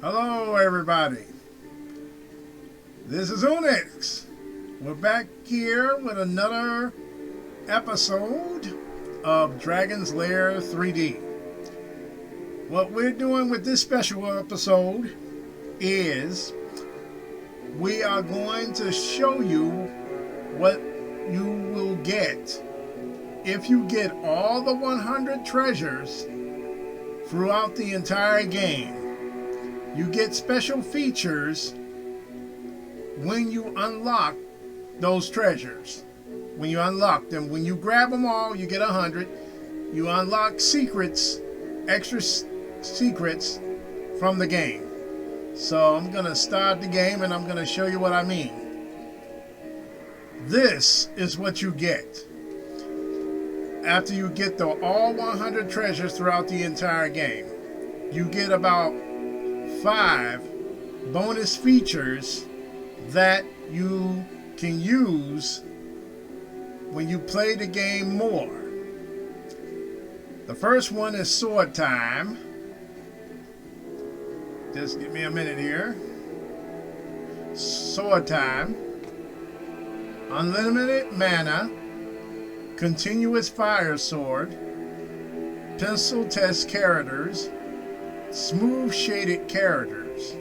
Hello everybody, this is Onyx. We're back here with another episode of Dragon's Lair 3D. What we're doing with this special episode is we are going to show you what you will get if you get all the 100 treasures throughout the entire game. You get special features when you unlock those treasures. When you unlock them, when you grab them all, you get 100. You unlock secrets, extra secrets from the game. So I'm gonna start the game and I'm gonna show you what I mean. This is what you get after you get the all 100 treasures throughout the entire game. You get about 5 bonus features that you can use when you play the game more. The first one is sword time. Just give me a minute here. Sword time. Unlimited mana. Continuous fire sword. Pencil test characters. Smooth shaded characters.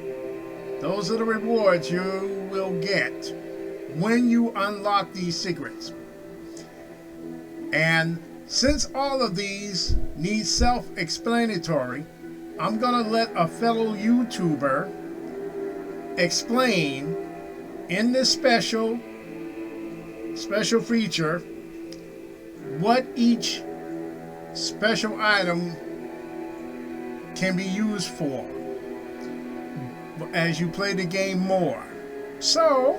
Those are the rewards you will get when you unlock these secrets. And since all of these need self-explanatory, I'm gonna let a fellow YouTuber explain in this special feature what each special item can be used for as you play the game more. So,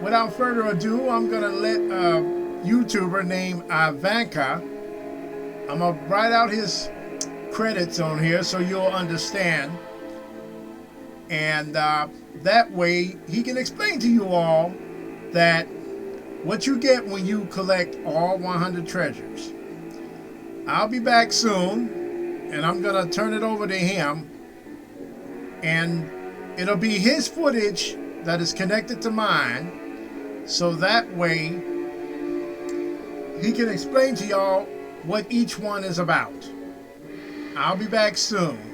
without further ado, I'm gonna let a YouTuber named IKANANKA, I'm gonna write out his credits on here so you'll understand, and that way he can explain to you all that what you get when you collect all 100 treasures. I'll be back soon. And I'm gonna turn it over to him, and it'll be his footage that is connected to mine, so that way he can explain to y'all what each one is about. I'll be back soon.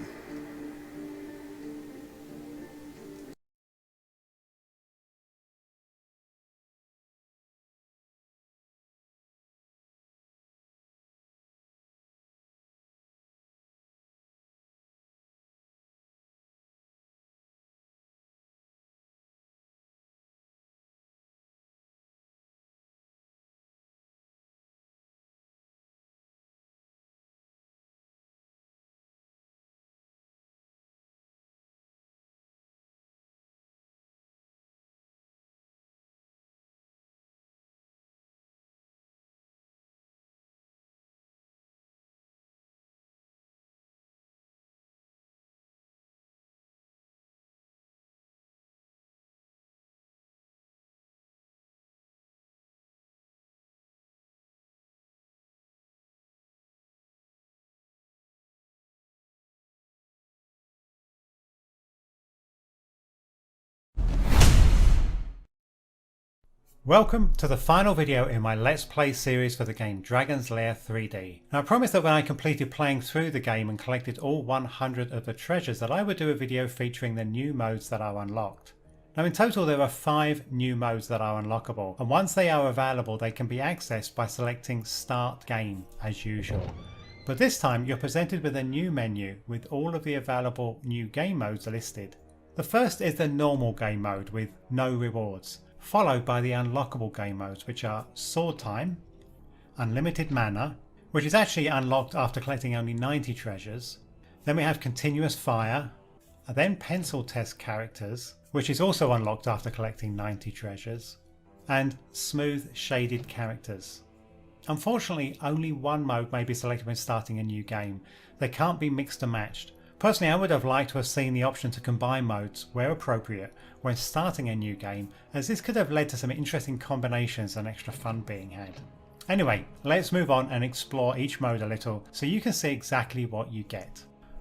Welcome to the final video in my Let's Play series for the game Dragon's Lair 3D. Now I promised that when I completed playing through the game and collected all 100 of the treasures that I would do a video featuring the new modes that are unlocked. Now in total there are 5 new modes that are unlockable, and once they are available they can be accessed by selecting Start Game as usual. But this time you're presented with a new menu with all of the available new game modes listed. The first is the normal game mode with no rewards, followed by the unlockable game modes, which are Sword Time, Unlimited Mana, which is actually unlocked after collecting only 90 treasures. Then we have Continuous Fire, and then Pencil Test Characters, which is also unlocked after collecting 90 treasures, and Smooth Shaded Characters. Unfortunately, only one mode may be selected when starting a new game. They can't be mixed and matched. Personally, I would have liked to have seen the option to combine modes, where appropriate, when starting a new game, as this could have led to some interesting combinations and extra fun being had. Anyway, let's move on and explore each mode a little so you can see exactly what you get.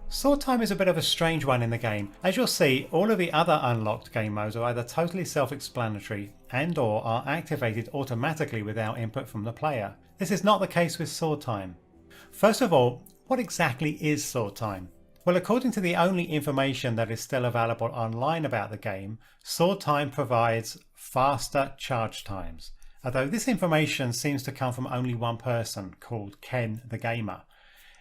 Sword time is a bit of a strange one in the game. As you'll see, all of the other unlocked game modes are either totally self-explanatory and or are activated automatically without input from the player. This is not the case with sword time. First of all, what exactly is sword time? Well, according to the only information that is still available online about the game, sword time provides faster charge times. Although this information seems to come from only one person, called Ken the Gamer.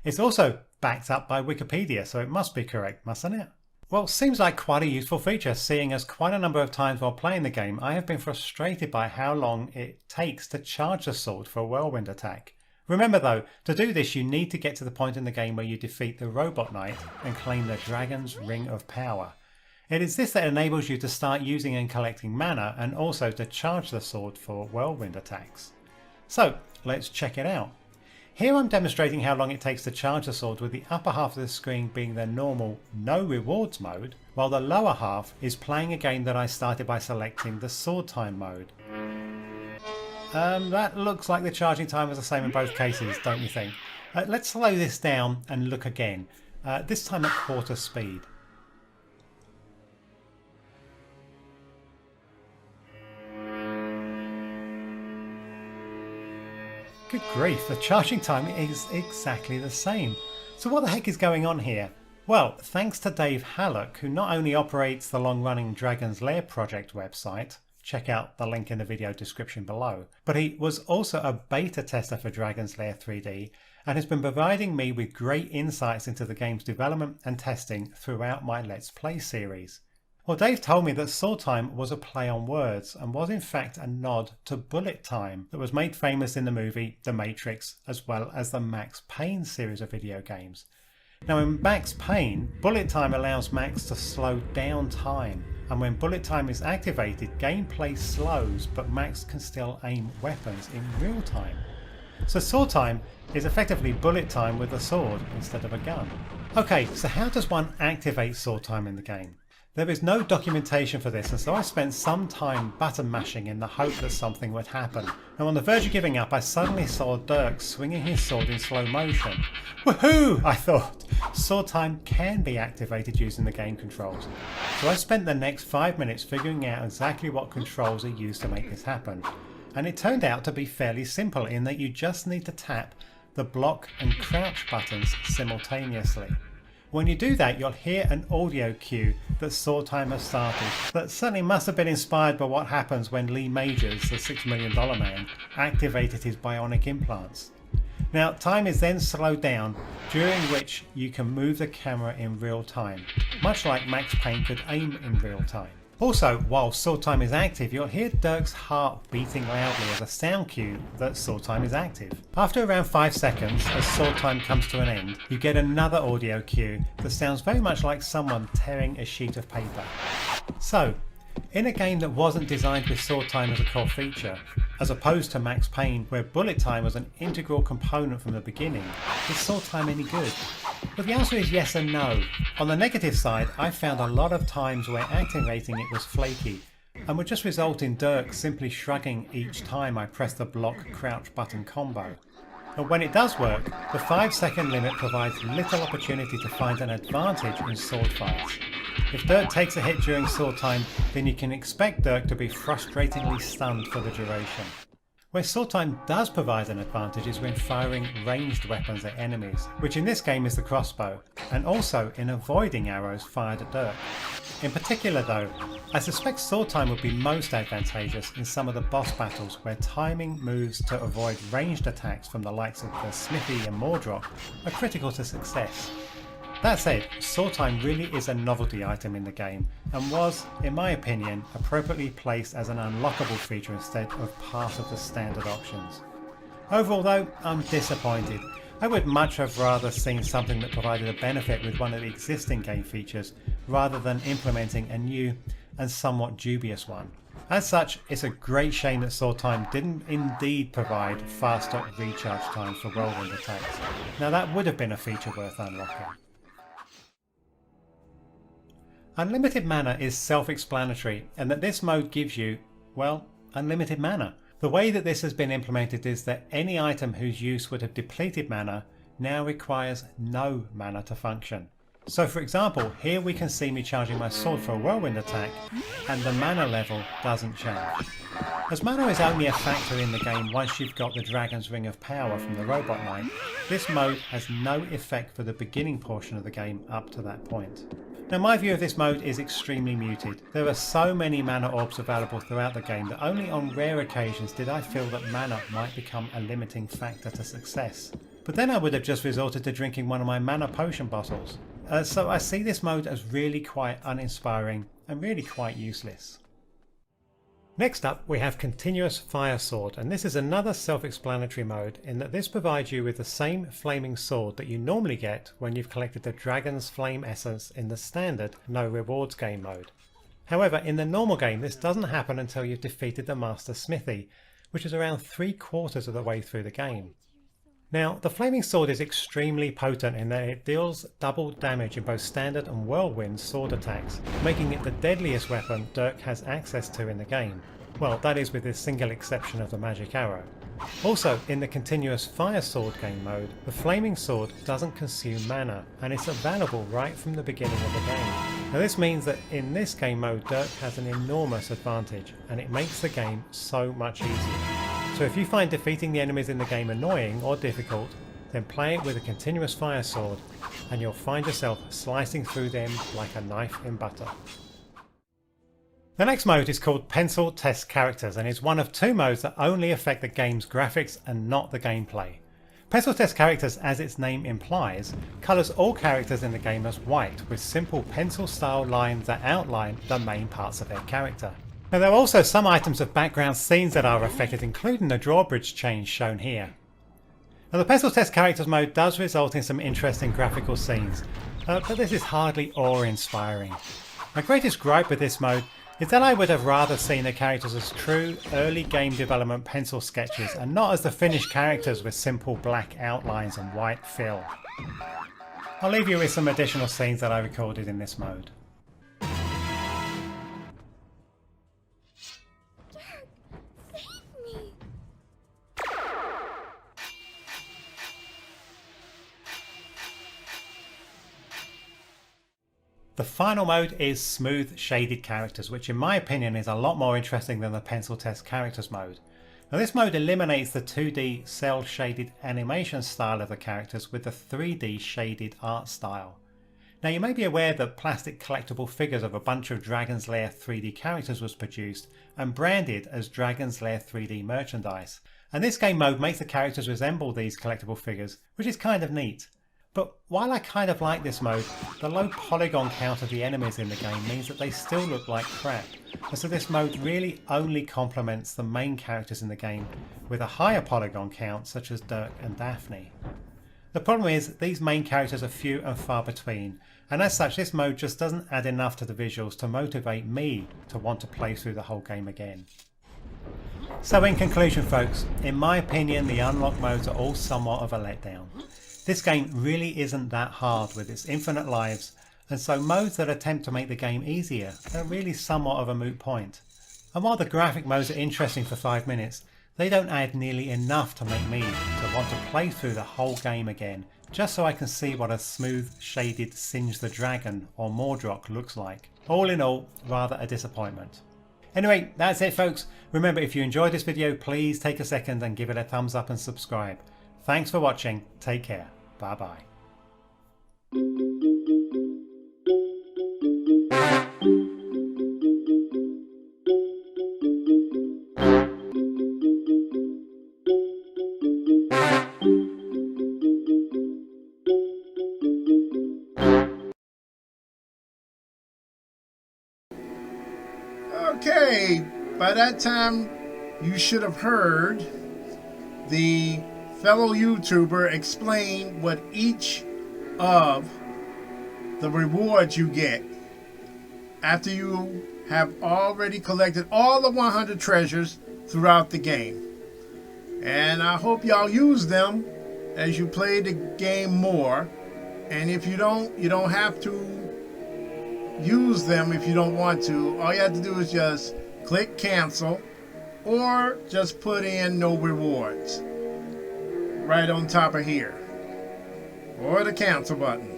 It's also backed up by Wikipedia, so it must be correct, mustn't it? Well, seems like quite a useful feature, seeing as quite a number of times while playing the game I have been frustrated by how long it takes to charge the sword for a whirlwind attack. Remember though, to do this you need to get to the point in the game where you defeat the Robot Knight and claim the Dragon's Ring of Power. It is this that enables you to start using and collecting mana and also to charge the sword for whirlwind attacks. So let's check it out. Here I'm demonstrating how long it takes to charge the sword, with the upper half of the screen being the normal no rewards mode, while the lower half is playing a game that I started by selecting the sword time mode. That looks like the charging time is the same in both cases, don't you think? Let's slow this down and look again, this time at quarter speed. Good grief, the charging time is exactly the same. So what the heck is going on here? Well, thanks to Dave Hallock, who not only operates the long-running Dragon's Lair project website, check out the link in the video description below, but he was also a beta tester for Dragon's Lair 3D and has been providing me with great insights into the game's development and testing throughout my Let's Play series. Well, Dave told me that sword time was a play on words and was in fact a nod to bullet time that was made famous in the movie The Matrix, as well as the Max Payne series of video games. Now in Max Payne, bullet time allows Max to slow down time, and when bullet time is activated, gameplay slows but Max can still aim weapons in real time. So sword time is effectively bullet time with a sword instead of a gun. Okay, so how does one activate sword time in the game? There is no documentation for this, and so I spent some time button mashing in the hope that something would happen. Now on the verge of giving up, I suddenly saw Dirk swinging his sword in slow motion. Woohoo! I thought. Sword time can be activated using the game controls. So I spent the next 5 minutes figuring out exactly what controls are used to make this happen. And it turned out to be fairly simple in that you just need to tap the block and crouch buttons simultaneously. When you do that, you'll hear an audio cue that sword time has started. That certainly must have been inspired by what happens when Lee Majors, the $6 Million Man, activated his bionic implants. Now, time is then slowed down, during which you can move the camera in real time, much like Max Payne could aim in real time. Also, while sword time is active, you'll hear Dirk's heart beating loudly as a sound cue that sword time is active. After around 5 seconds, as sword time comes to an end, you get another audio cue that sounds very much like someone tearing a sheet of paper. So, in a game that wasn't designed with sword time as a core feature, as opposed to Max Payne where bullet time was an integral component from the beginning, is sword time any good? Well, the answer is yes and no. On the negative side, I found a lot of times where activating it was flaky and would just result in Dirk simply shrugging each time I pressed the block crouch button combo. But when it does work, the 5-second limit provides little opportunity to find an advantage in sword fights. If Dirk takes a hit during sword time, then you can expect Dirk to be frustratingly stunned for the duration. Where sword time does provide an advantage is when firing ranged weapons at enemies, which in this game is the crossbow, and also in avoiding arrows fired at Dirk. In particular though, I suspect sword time would be most advantageous in some of the boss battles where timing moves to avoid ranged attacks from the likes of the Smithy and Mordrock are critical to success. That said, sword time really is a novelty item in the game and was, in my opinion, appropriately placed as an unlockable feature instead of part of the standard options. Overall though, I'm disappointed. I would much have rather seen something that provided a benefit with one of the existing game features rather than implementing a new and somewhat dubious one. As such, it's a great shame that sword time didn't indeed provide faster recharge times for whirlwind attacks. Now that would have been a feature worth unlocking. Unlimited mana is self-explanatory, and that this mode gives you, well, unlimited mana. The way that this has been implemented is that any item whose use would have depleted mana now requires no mana to function. So for example, here we can see me charging my sword for a whirlwind attack, and the mana level doesn't change. As mana is only a factor in the game once you've got the Dragon's Ring of Power from the Robot Knight, this mode has no effect for the beginning portion of the game up to that point. Now my view of this mode is extremely muted. There are so many mana orbs available throughout the game that only on rare occasions did I feel that mana might become a limiting factor to success. But then I would have just resorted to drinking one of my mana potion bottles. So I see this mode as really quite uninspiring and really quite useless. Next up we have Continuous Fire Sword, and this is another self-explanatory mode in that this provides you with the same flaming sword that you normally get when you've collected the Dragon's Flame Essence in the standard No Rewards game mode. However, in the normal game this doesn't happen until you've defeated the Master Smithy, which is around 3/4 of the way through the game. Now, the Flaming Sword is extremely potent in that it deals double damage in both standard and whirlwind sword attacks, making it the deadliest weapon Dirk has access to in the game. Well, that is with the single exception of the magic arrow. Also, in the Continuous Fire Sword game mode, the Flaming Sword doesn't consume mana, and it's available right from the beginning of the game. Now this means that in this game mode Dirk has an enormous advantage, and it makes the game so much easier. So if you find defeating the enemies in the game annoying or difficult, then play it with a Continuous Fire Sword and you'll find yourself slicing through them like a knife in butter. The next mode is called Pencil Test Characters, and is one of two modes that only affect the game's graphics and not the gameplay. Pencil Test Characters, as its name implies, colours all characters in the game as white with simple pencil style lines that outline the main parts of their character. Now there are also some items of background scenes that are affected, including the drawbridge change shown here. Now the Pencil Test Characters mode does result in some interesting graphical scenes, but this is hardly awe-inspiring. My greatest gripe with this mode is that I would have rather seen the characters as true early game development pencil sketches and not as the finished characters with simple black outlines and white fill. I'll leave you with some additional scenes that I recorded in this mode. The final mode is Smooth Shaded Characters, which in my opinion is a lot more interesting than the Pencil Test Characters mode. Now this mode eliminates the 2D cel shaded animation style of the characters with the 3D shaded art style. Now you may be aware that plastic collectible figures of a bunch of Dragon's Lair 3D characters was produced and branded as Dragon's Lair 3D merchandise, and this game mode makes the characters resemble these collectible figures, which is kind of neat. But while I kind of like this mode, the low polygon count of the enemies in the game means that they still look like crap, and so this mode really only complements the main characters in the game with a higher polygon count such as Dirk and Daphne. The problem is these main characters are few and far between, and as such this mode just doesn't add enough to the visuals to motivate me to want to play through the whole game again. So in conclusion folks, in my opinion the unlock modes are all somewhat of a letdown. This game really isn't that hard with its infinite lives, and so modes that attempt to make the game easier are really somewhat of a moot point. And while the graphic modes are interesting for 5 minutes, they don't add nearly enough to make me to want to play through the whole game again, just so I can see what a smooth shaded Singe the Dragon or Mordroc looks like. All in all, rather a disappointment. Anyway, that's it folks. Remember, if you enjoyed this video, please take a second and give it a thumbs up and subscribe. Thanks for watching, take care. Bye bye. Okay, by that time you should have heard the fellow YouTuber explain what each of the rewards you get after you have already collected all the 100 treasures throughout the game. And I hope y'all use them as you play the game more. And if you don't, you don't have to use them if you don't want to. All you have to do is just click cancel or just put in no rewards right on top of here, or the cancel button.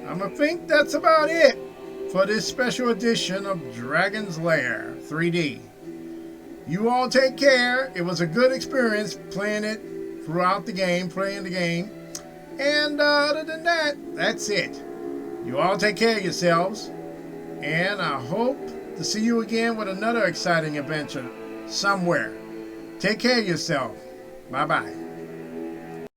I think that's about it for this special edition of Dragon's Lair 3D. You all take care. It was a good experience playing it throughout the game, playing the game. And other than that, that's it. You all take care of yourselves. And I hope to see you again with another exciting adventure somewhere. Take care of yourself. Bye-bye.